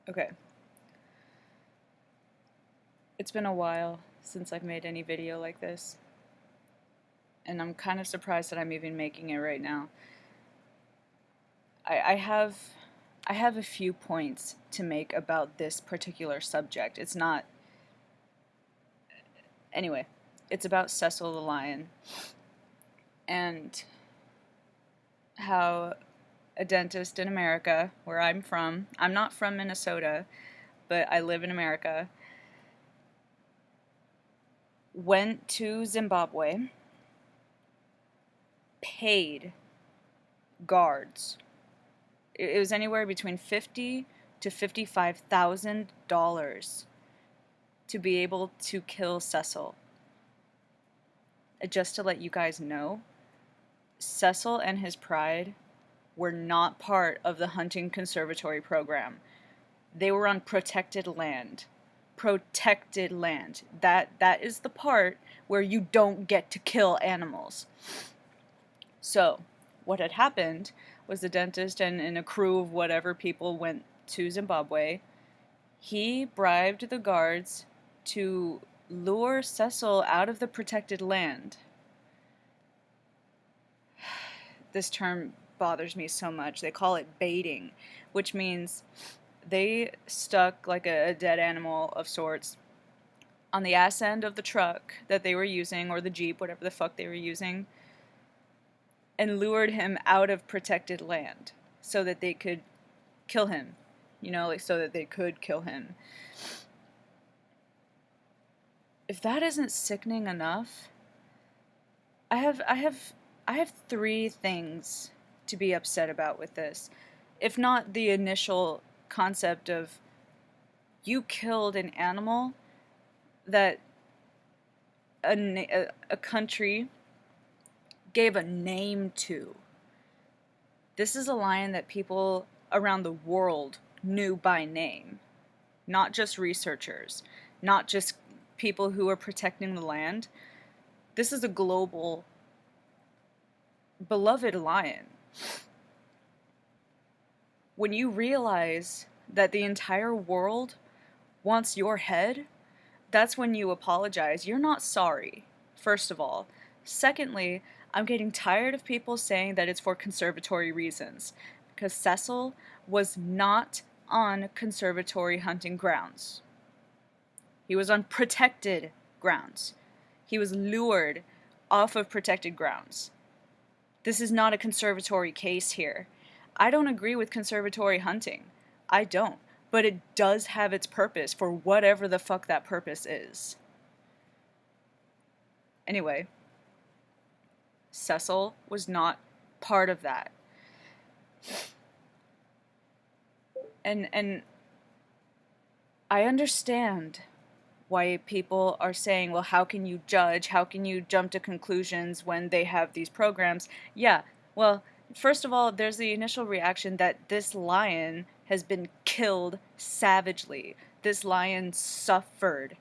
Okay. It's been a while since I've made any video like this, and I'm kind of surprised that I'm even making it right now. I have a few points to make about this particular subject. It's not anyway, it's about Cecil the lion and how a dentist in America, where I'm not from Minnesota, but I live in America, went to Zimbabwe, paid guards. It was anywhere between $50,000 to $55,000 to be able to kill Cecil. Just to let you guys know, Cecil and his pride were not part of the hunting conservatory program. They were on protected land. Protected land. That is the part where you don't get to kill animals. So, what had happened was the dentist and a crew of whatever people went to Zimbabwe. He bribed the guards to lure Cecil out of the protected land. This term bothers me so much. They call it baiting, which means they stuck like a dead animal of sorts on the ass end of the truck that they were using, or the Jeep, whatever the fuck they were using, and lured him out of protected land so that they could kill him. So that they could kill him. If that isn't sickening enough, I have three things to be upset about with this. If not the initial concept of you killed an animal that a country gave a name to. This is a lion that people around the world knew by name, not just researchers, not just people who are protecting the land. This is a global, beloved lion. When you realize that the entire world wants your head, that's when you apologize. You're not sorry, first of all. Secondly, I'm getting tired of people saying that it's for conservatory reasons, because Cecil was not on conservatory hunting grounds. He was on protected grounds. He was lured off of protected grounds. This is not a conservatory case here. I don't agree with conservatory hunting. I don't. But it does have its purpose for whatever the fuck that purpose is. Anyway, Cecil was not part of that. And I understand why people are saying, well, how can you judge? How can you jump to conclusions when they have these programs? Yeah, well, first of all, there's the initial reaction that this lion has been killed savagely. This lion suffered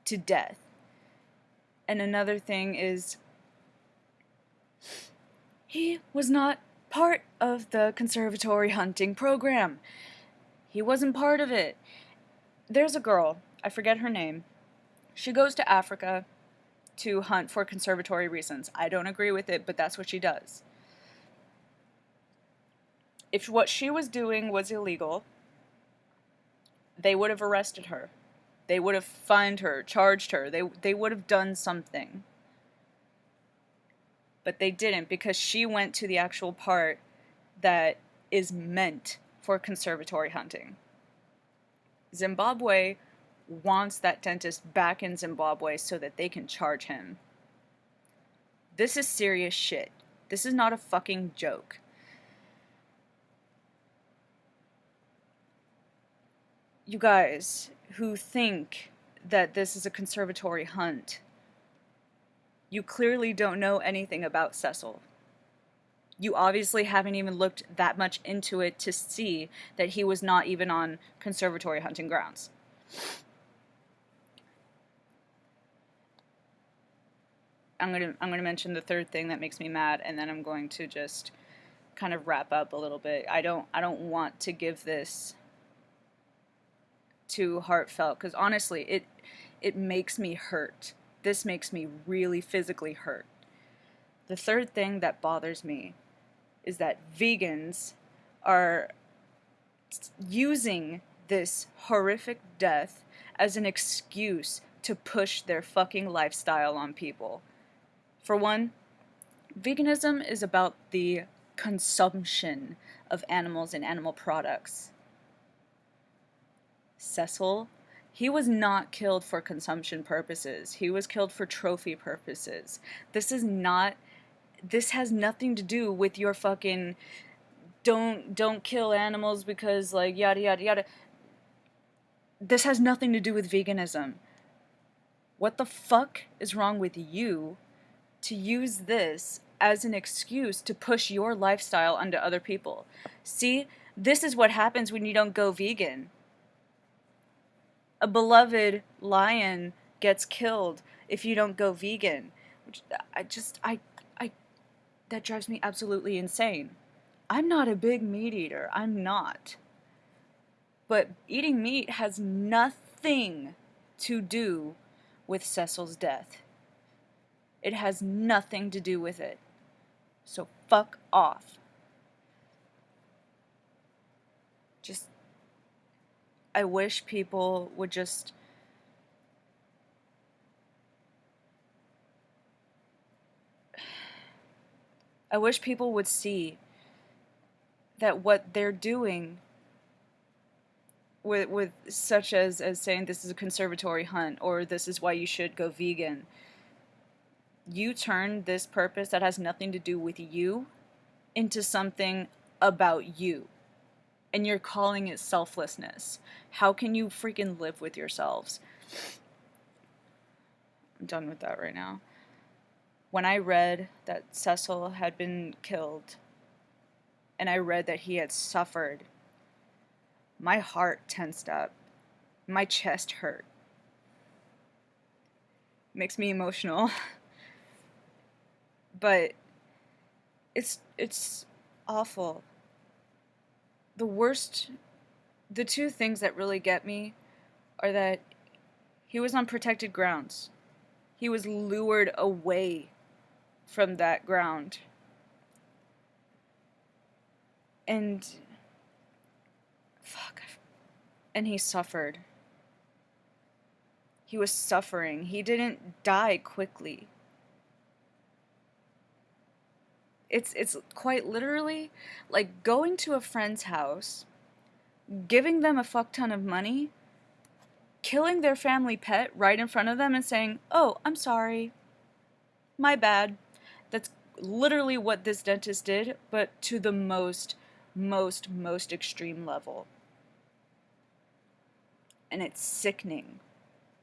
to death. And another thing is, he was not part of the conservatory hunting program. He wasn't part of it. There's a girl, I forget her name. She goes to Africa to hunt for conservatory reasons. I don't agree with it, but that's what she does. If what she was doing was illegal, they would have arrested her. They would have fined her, charged her. They would have done something. But they didn't, because she went to the actual part that is meant for conservatory hunting. Zimbabwe wants that dentist back in Zimbabwe so that they can charge him. This is serious shit. This is not a fucking joke. You guys who think that this is a conservatory hunt, you clearly don't know anything about Cecil. You obviously haven't even looked that much into it to see that he was not even on conservatory hunting grounds. I'm gonna mention the third thing that makes me mad, and then I'm going to just kind of wrap up a little bit. I don't want to give this too heartfelt, because honestly, it makes me hurt. This makes me really physically hurt. The third thing that bothers me is that vegans are using this horrific death as an excuse to push their fucking lifestyle on people. For one, veganism is about the consumption of animals and animal products. Cecil, he was not killed for consumption purposes. He was killed for trophy purposes. This has nothing to do with your fucking don't kill animals because like yada yada yada. This has nothing to do with veganism. What the fuck is wrong with you to use this as an excuse to push your lifestyle onto other people? See, this is what happens when you don't go vegan. A beloved lion gets killed if you don't go vegan. Which I that drives me absolutely insane. I'm not a big meat eater. I'm not. But eating meat has nothing to do with Cecil's death. It has nothing to do with it. So fuck off. Just, I wish people would just I wish people would see that what they're doing with such as saying this is a conservatory hunt or this is why you should go vegan, you turn this purpose that has nothing to do with you into something about you. And you're calling it selflessness. How can you freaking live with yourselves? I'm done with that right now. When I read that Cecil had been killed, and I read that he had suffered, my heart tensed up. My chest hurt. Makes me emotional. But it's awful. The two things that really get me are that he was on protected grounds. He was lured away from that ground. And and he suffered. He was suffering. He didn't die quickly. It's quite literally like going to a friend's house, giving them a fuck ton of money, killing their family pet right in front of them and saying, "Oh, I'm sorry. My bad." That's literally what this dentist did, but to the most extreme level. And it's sickening.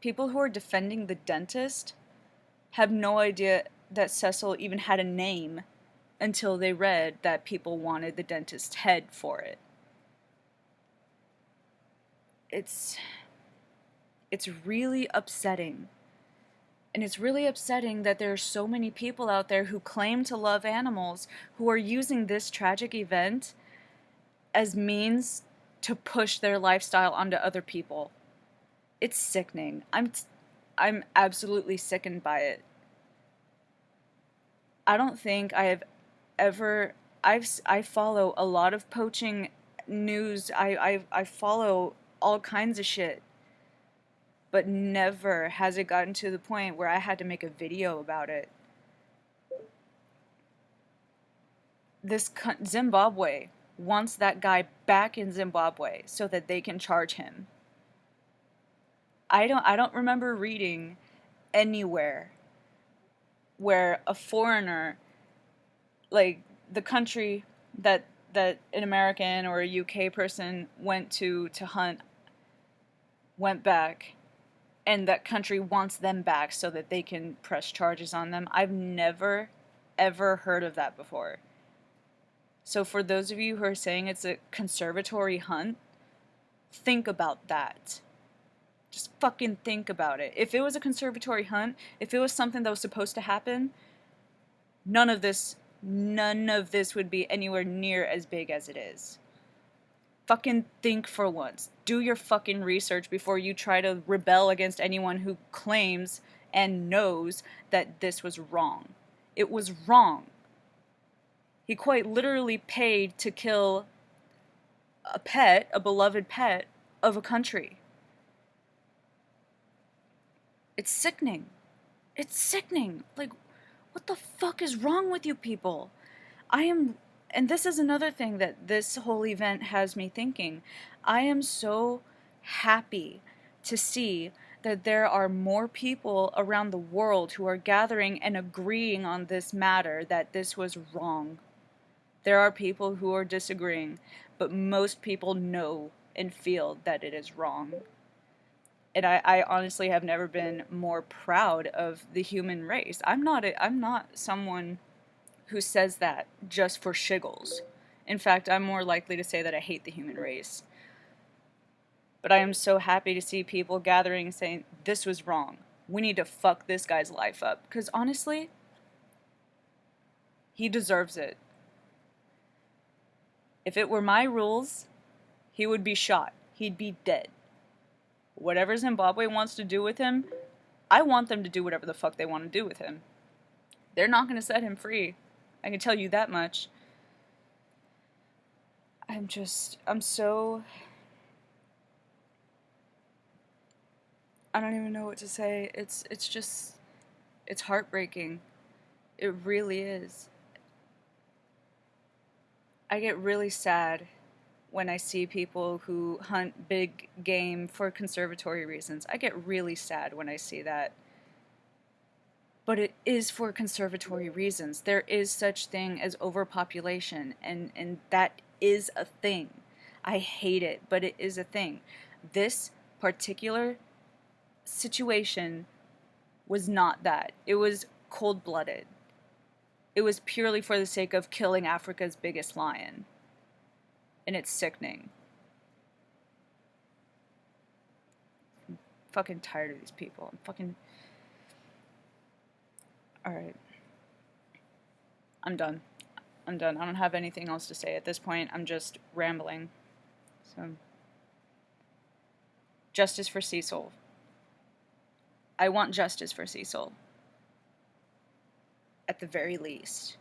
People who are defending the dentist have no idea that Cecil even had a name until they read that people wanted the dentist's head for it. It's really upsetting. And it's really upsetting that there are so many people out there who claim to love animals who are using this tragic event as means to push their lifestyle onto other people. It's sickening. I'm absolutely sickened by it. I don't think I have ever I follow a lot of poaching news. I follow all kinds of shit. But never has it gotten to the point where I had to make a video about it. Zimbabwe wants that guy back in Zimbabwe so that they can charge him. I don't remember reading anywhere where a foreigner, like the country that an American or a UK person went to hunt, went back, and that country wants them back so that they can press charges on them. I've never, ever heard of that before. So for those of you who are saying it's a conservatory hunt, think about that. Just fucking think about it. If it was a conservatory hunt, if it was something that was supposed to happen, none of this would be anywhere near as big as it is. fucking think for once. Do your fucking research before you try to rebel against anyone who claims and knows that this was wrong. It was wrong. He quite literally paid to kill a pet, a beloved pet of a country. It's sickening. It's sickening. Like, what the fuck is wrong with you people? And this is another thing that this whole event has me thinking. I am so happy to see that there are more people around the world who are gathering and agreeing on this matter, that this was wrong. There are people who are disagreeing, but most people know and feel that it is wrong. And I honestly have never been more proud of the human race. I'm not someone who says that just for shiggles. In fact, I'm more likely to say that I hate the human race. But I am so happy to see people gathering and saying, this was wrong. We need to fuck this guy's life up. Because honestly, he deserves it. If it were my rules, he would be shot. He'd be dead. Whatever Zimbabwe wants to do with him, I want them to do whatever the fuck they want to do with him. They're not going to set him free. I can tell you that much. I'm so... I don't even know what to say. It's heartbreaking. It really is. I get really sad when I see people who hunt big game for conservatory reasons. I get really sad when I see that. But it is for conservatory reasons. There is such thing as overpopulation, and that is a thing. I hate it, but it is a thing. This particular situation was not that. It was cold-blooded. It was purely for the sake of killing Africa's biggest lion. And it's sickening. I'm fucking tired of these people. Alright. I'm done. I don't have anything else to say at this point. I'm just rambling. So, justice for Cecil. I want justice for Cecil. At the very least.